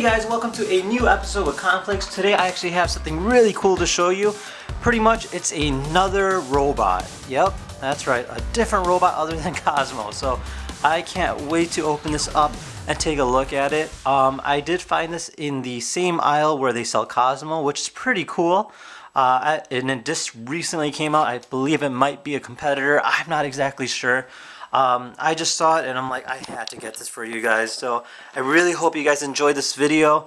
guys, welcome to a new episode of Conflicts. Today I actually have something really cool to show you. Pretty much it's another robot. Yep, that's right, a different robot other than Cosmo. So I can't wait to open this up and take a look at it. I did find this in the same aisle where they sell Cosmo, which is pretty cool. And it just recently came out. I believe it might be a competitor. I'm not exactly sure. I just saw it and I'm like, I had to get this for you guys. So I really hope you guys enjoyed this video.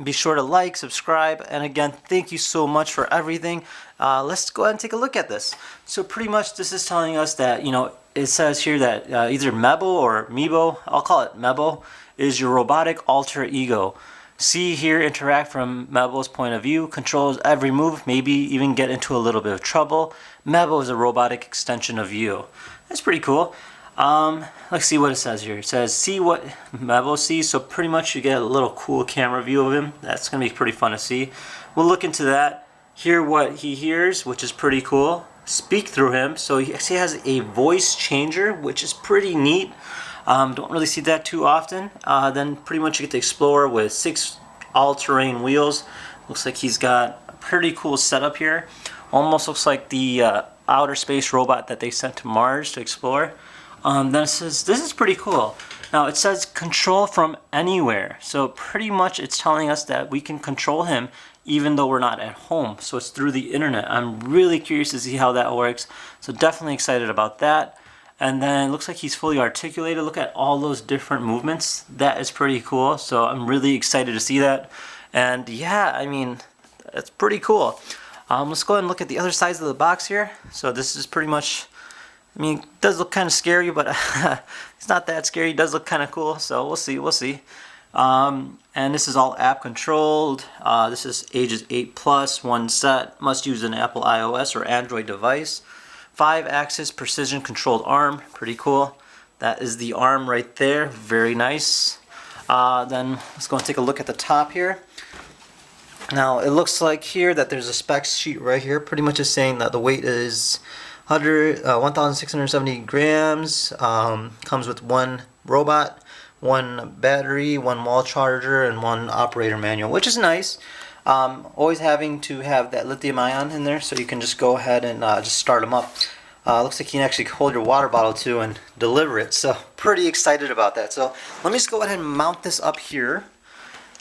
Be sure to like, subscribe, and again, thank you so much for everything. Let's go ahead and take a look at this. So pretty much this is telling us that, you know, it says here that either Mebo or Mebo, I'll call it Mebo, is your robotic alter ego. See, hear, interact from Mebo's point of view, controls every move, maybe even get into a little bit of trouble. Mebo is a robotic extension of you. That's pretty cool. Let's see what it says here. It says, see what Mebo sees. So pretty much you get a little cool camera view of him. That's going to be pretty fun to see. We'll look into that. Hear what he hears, which is pretty cool. Speak through him. So he actually has a voice changer, which is pretty neat. Don't really see that too often. Then pretty much you get to explore with 6 all-terrain wheels. Looks like he's got a pretty cool setup here. Almost looks like the outer space robot that they sent to Mars to explore. Then it says, this is pretty cool. Now it says control from anywhere. So pretty much it's telling us that we can control him even though we're not at home. So it's through the internet. I'm really curious to see how that works. So definitely excited about that. And then it looks like he's fully articulated. Look at all those different movements. That is pretty cool. So I'm really excited to see that. And yeah, I mean, that's pretty cool. Let's go ahead and look at the other sides of the box here. So this is pretty much, I mean, it does look kind of scary, but it's not that scary. It does look kind of cool, so we'll see. And this is all app controlled. This is ages 8+, one set, must use an Apple iOS or Android device. 5-axis precision controlled arm, pretty cool. That is the arm right there, very nice. Then let's go and take a look at the top here. Now it looks like here that there's a specs sheet right here, pretty much is saying that the weight is 1,670 grams, comes with 1 robot, 1 battery, 1 wall charger, and 1 operator manual, which is nice. Always having to have that lithium ion in there so you can just go ahead and just start them up. Looks like you can actually hold your water bottle too and deliver it, so pretty excited about that. So let me just go ahead and mount this up here,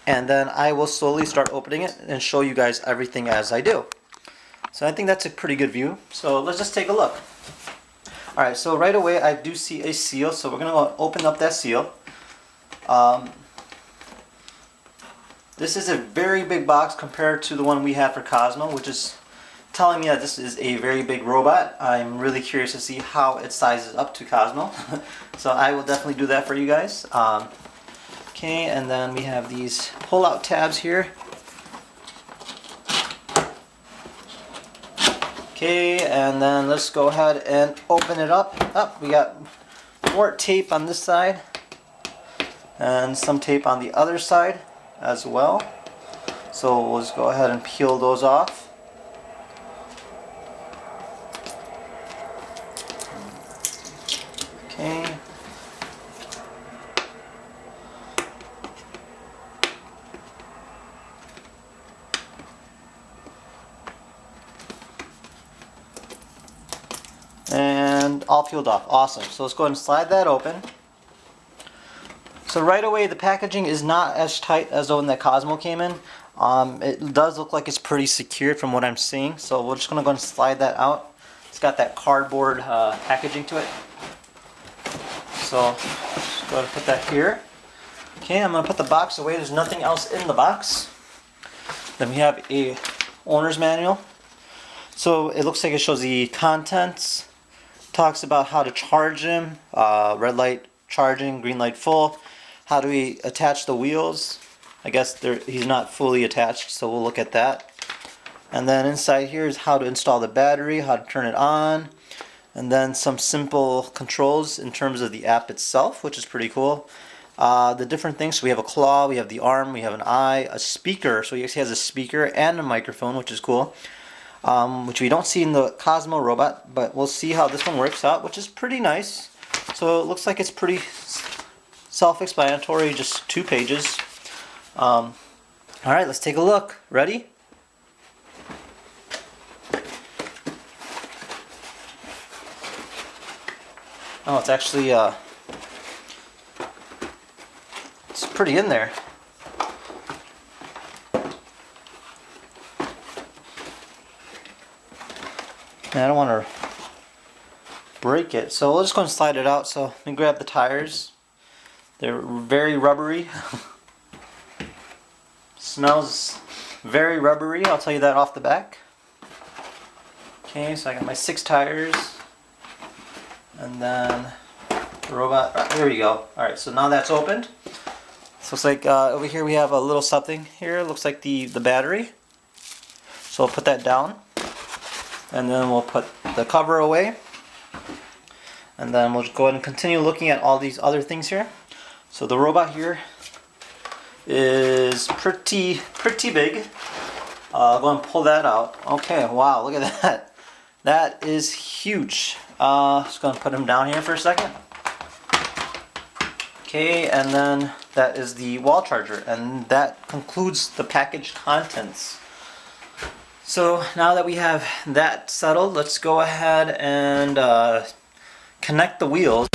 and then I will slowly start opening it and show you guys everything as I do. So I think that's a pretty good view. So let's just take a look. Alright, so right away I do see a seal, so we're going to open up that seal. This is a very big box compared to the one we had for Cosmo, which is telling me that this is a very big robot. I'm really curious to see how it sizes up to Cosmo. So I will definitely do that for you guys. Okay, and then we have these pull-out tabs here. Okay, and then let's go ahead and open it up. We got more tape on this side and some tape on the other side as well. So we'll just go ahead and peel those off. Okay. And all peeled off. Awesome. So let's go ahead and slide that open. So right away the packaging is not as tight as the one that Cosmo came in. It does look like it's pretty secured from what I'm seeing. So we're just going to go and slide that out. It's got that cardboard packaging to it. So just go ahead and put that here. Okay, I'm going to put the box away. There's nothing else in the box. Then we have a owner's manual. So it looks like it shows the contents. Talks about how to charge him, red light charging, green light full. How do we attach the wheels? I guess he's not fully attached, so we'll look at that. And then inside here is how to install the battery, how to turn it on, and then some simple controls in terms of the app itself, which is pretty cool. The different things, so we have a claw, we have the arm, we have an eye, a speaker, so he actually has a speaker and a microphone, which is cool. Which we don't see in the Cosmo robot, but we'll see how this one works out, which is pretty nice. So it looks like it's pretty self-explanatory, just 2 pages. All right, let's take a look. Ready? Oh, it's actually it's pretty in there. I don't want to break it, so we'll just go and slide it out. So let me grab the tires. They're very rubbery. Smells very rubbery, I'll tell you that off the back. Okay, so I got my 6 tires. And then the robot, here we go. Alright, so now that's opened. So it's like over here we have a little something here. It looks like the battery. So we'll put that down. And then we'll put the cover away. And then we'll just go ahead and continue looking at all these other things here. So the robot here is pretty big. I'll go and pull that out. Okay, wow, look at that. That is huge. Just gonna put him down here for a second. Okay, and then that is the wall charger, and that concludes the package contents. So now that we have that settled, let's go ahead and connect the wheels.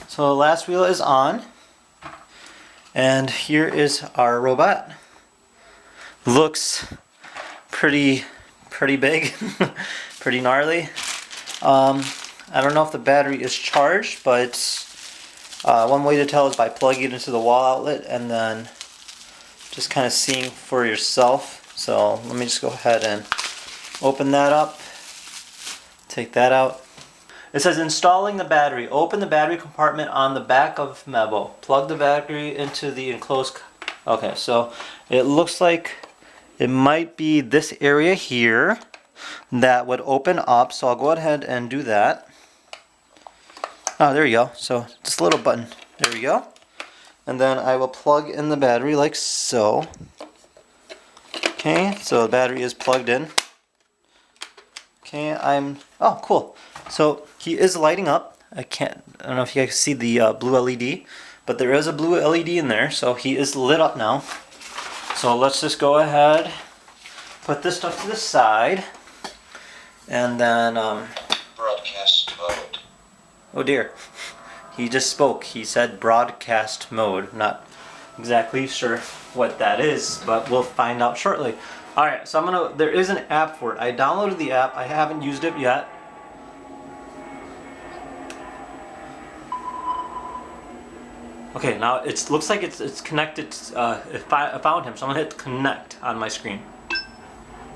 So the last wheel is on, and here is our robot. Looks pretty big, pretty gnarly. I don't know if the battery is charged, but one way to tell is by plugging it into the wall outlet and then just kind of seeing for yourself. So let me just go ahead and open that up, take that out. It says installing the battery. Open the battery compartment on the back of Mebo. Plug the battery into the enclosed. Okay, so it looks like it might be this area here that would open up. So I'll go ahead and do that. Oh, there you go. So just a little button. There we go. And then I will plug in the battery like so. Okay, so the battery is plugged in. Okay, oh, cool. So he is lighting up. I don't know if you guys can see the blue LED, but there is a blue LED in there, so he is lit up now. So let's just go ahead, put this stuff to the side, and then broadcast mode. Oh dear, he just spoke. He said broadcast mode. Not exactly sure what that is, but we'll find out shortly. Alright, so there is an app for it. I downloaded the app. I haven't used it yet. Okay, now it looks like it's connected. I found him, so I'm going to hit connect on my screen.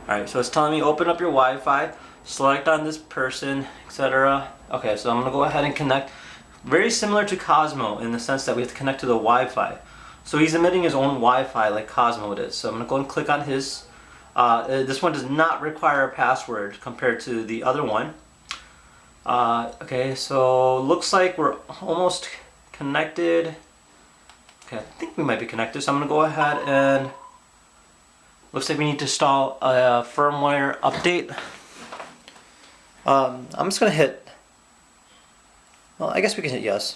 Alright, so it's telling me open up your Wi-Fi, select on this person, etc. Okay, so I'm going to go ahead and connect. Very similar to Cosmo in the sense that we have to connect to the Wi-Fi. So he's emitting his own Wi-Fi like Cosmo is. So I'm going to go and click on his. This one does not require a password compared to the other one. Okay, so looks like we're almost connected. Okay, I think we might be connected, so I'm going to go ahead and looks like we need to install a firmware update. I'm just going to hit, well, I guess we can hit yes.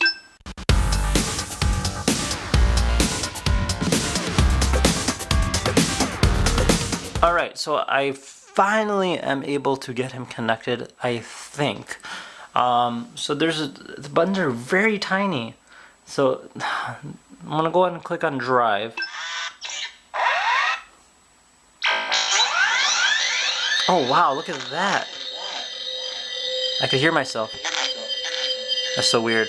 Alright, so I finally am able to get him connected, I think. So the buttons are very tiny. So I'm going to go ahead and click on drive. Oh wow, look at that. I could hear myself. That's so weird.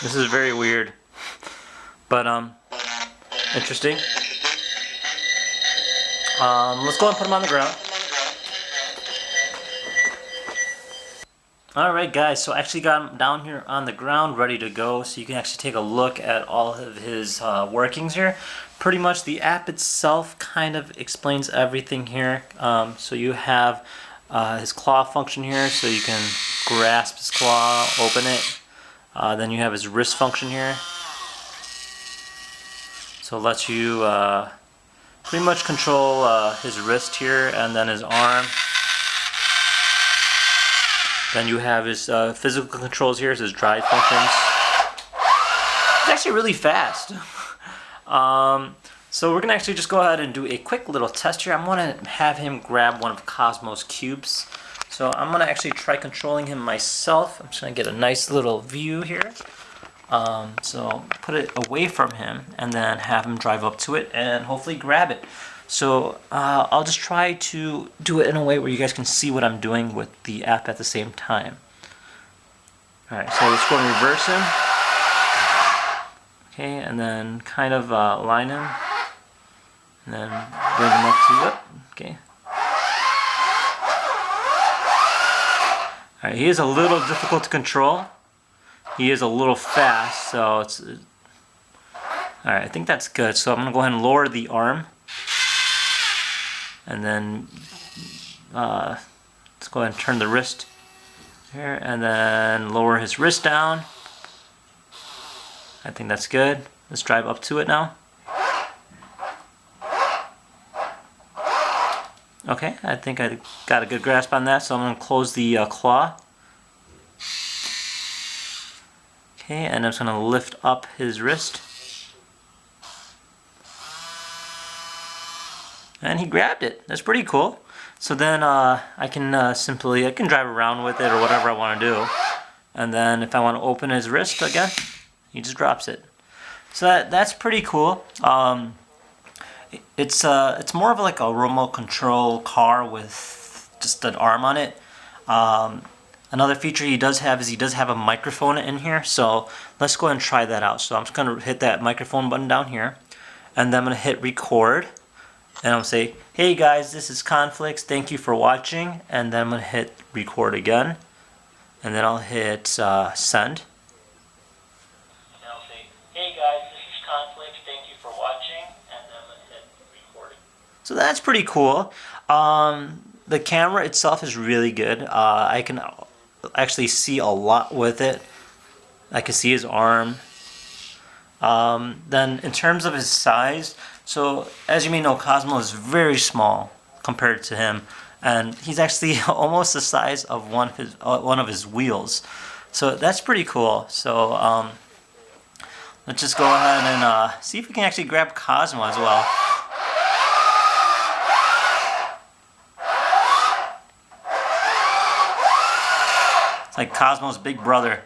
This is very weird, but interesting. Let's go and put him on the ground. Alright guys, so I actually got him down here on the ground ready to go, so you can actually take a look at all of his workings here. Pretty much the app itself kind of explains everything here. So you have his claw function here, so you can grasp his claw, open it. Then you have his wrist function here. So it lets you pretty much control his wrist here, and then his arm. Then you have his physical controls here, so his drive functions. It's actually really fast. So we're going to actually just go ahead and do a quick little test here. I'm going to have him grab one of Cosmo's cubes. So I'm going to actually try controlling him myself. I'm just going to get a nice little view here. So put it away from him and then have him drive up to it and hopefully grab it. So I'll just try to do it in a way where you guys can see what I'm doing with the app at the same time. Alright, so let's go and reverse him. Okay, and then kind of line him. And then bring him up to it. Okay. Alright, he is a little difficult to control. He is a little fast, so it's... Alright, I think that's good. So I'm going to go ahead and lower the arm. And then let's go ahead and turn the wrist here, and then lower his wrist down. I think that's good. Let's drive up to it now. Okay, I think I got a good grasp on that, so I'm going to close the claw. Okay, and I'm just going to lift up his wrist. And he grabbed it. That's pretty cool. So then I can drive around with it or whatever I want to do. And then if I want to open his wrist again, he just drops it. So that's pretty cool. It's more of like a remote control car with just an arm on it. Another feature he does have is he does have a microphone in here. So let's go ahead and try that out. So I'm just going to hit that microphone button down here. And then I'm going to hit record. And I'll say, hey guys, this is Conflicts, thank you for watching. And then I'm going to hit record again. And then I'll hit send. And I'll say, hey guys, this is Conflicts, thank you for watching. And then I'm going to hit record. So that's pretty cool. The camera itself is really good. I can actually see a lot with it. I can see his arm. Then in terms of his size, so as you may know, Cosmo is very small compared to him, and he's actually almost the size of one of his wheels. So that's pretty cool. So let's just go ahead and see if we can actually grab Cosmo as well. It's like Cosmo's big brother.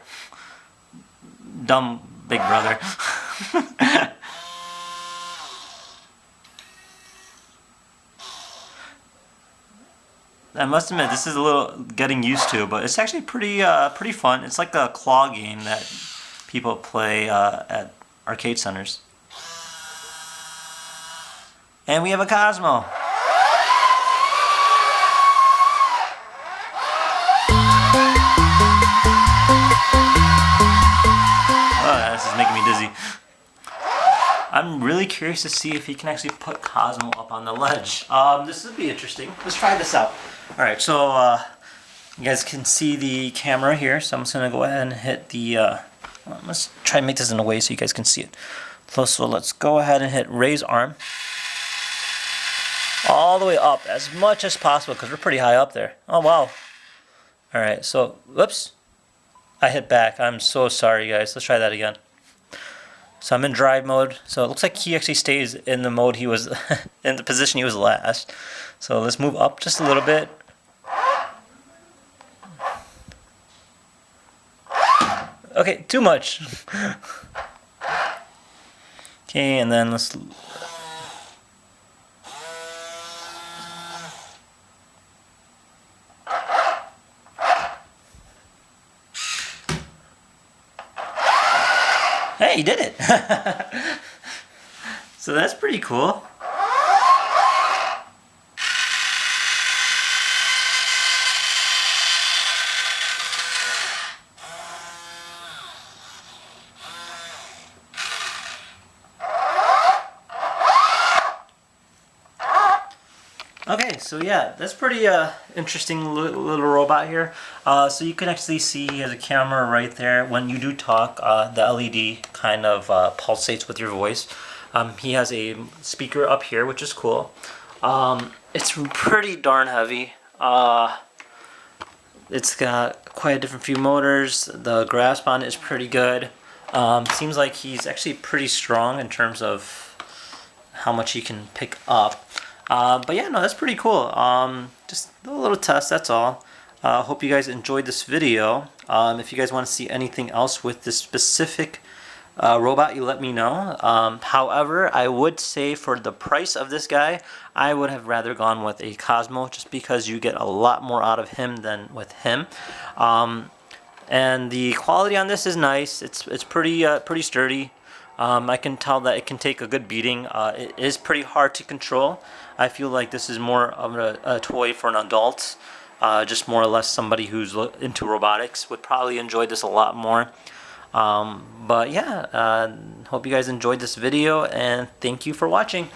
Dumb big brother. I must admit, this is a little getting used to, but it's actually pretty fun. It's like a claw game that people play at arcade centers. And we have a Cosmo. Oh, this is making me dizzy. I'm really curious to see if he can actually put Cosmo up on the ledge. This would be interesting. Let's try this out. Alright, so you guys can see the camera here, so I'm just going to go ahead and hit the... let's try and make this in a way so you guys can see it. So let's go ahead and hit raise arm. All the way up, as much as possible, because we're pretty high up there. Oh, wow. Alright, so, whoops. I hit back. I'm so sorry, guys. Let's try that again. So I'm in drive mode. So it looks like he actually stays in the mode he was in the position he was last. So let's move up just a little bit. Okay, too much. Okay, and then let's... Hey, you did it! So that's pretty cool. Okay, so yeah, that's pretty interesting little robot here. So you can actually see he has a camera right there. When you do talk, the LED kind of pulsates with your voice. He has a speaker up here, which is cool. It's pretty darn heavy. It's got quite a different few motors. The grasp on it is pretty good. Seems like he's actually pretty strong in terms of how much he can pick up. But yeah, no, that's pretty cool. Just a little test, that's all. Hope you guys enjoyed this video. If you guys want to see anything else with this specific robot, you let me know. However, I would say for the price of this guy, I would have rather gone with a Cosmo, just because you get a lot more out of him than with him. And the quality on this is nice. It's pretty sturdy. I can tell that it can take a good beating. It is pretty hard to control. I feel like this is more of a toy for an adult. Just more or less somebody who's into robotics would probably enjoy this a lot more. But yeah, hope you guys enjoyed this video, and thank you for watching.